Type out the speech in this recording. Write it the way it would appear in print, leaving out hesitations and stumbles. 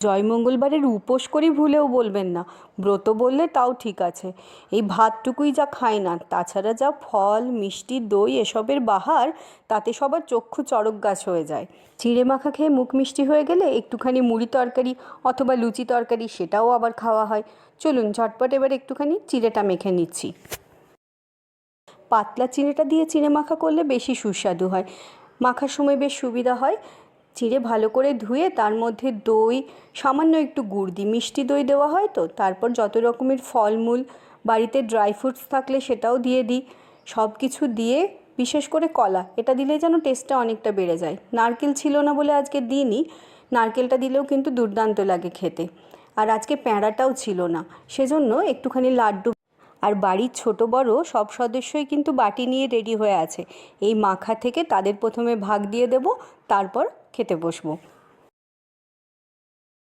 জয়মঙ্গলবারের উপোস করি ভুলেও বলবেন না, ব্রত বললে তাও ঠিক আছে। এই ভাতটুকুই যা খাই না, তাছাড়া যা ফল মিষ্টি দই এসবের বাহার, তাতে সবার চক্ষু চড়ক গাছ হয়ে যায়। চিঁড়ে মাখা খেয়ে মুখ মিষ্টি হয়ে গেলে একটুখানি মুড়ি তরকারি অথবা লুচি তরকারি সেটাও আবার খাওয়া হয়। চলুন ঝটপট এবার একটুখানি চিঁড়েটা মেখে নিচ্ছি। পাতলা চিঁড়েটা দিয়ে চিঁড়ে মাখা করলে বেশি সুস্বাদু হয়, মাখার সময় বেশ সুবিধা হয়। চিঁড়ে ভালো করে ধুয়ে তার মধ্যে দই, সামান্য একটু গুড় দিই, মিষ্টি দই দেওয়া হয় তো। তারপর যত রকমের ফলমূল, বাড়িতে ড্রাই ফ্রুটস থাকলে সেটাও দিয়ে দিই। সব কিছু দিয়ে, বিশেষ করে কলা, এটা দিলে যেন টেস্টটা অনেকটা বেড়ে যায়। নারকেল ছিল না বলে আজকে দিইনি, নারকেলটা দিলেও কিন্তু দুর্দান্ত লাগে খেতে। আর আজকে প্যাঁড়াটাও ছিল না, সেজন্য একটুখানি লাড্ডু। আর বাড়ির ছোট বড় সব সদস্যই কিন্তু বাটি নিয়ে রেডি হয়ে আছে। এই মাখা থেকে তাদের প্রথমে ভাগ দিয়ে দেব, তারপর খেতে বসবো।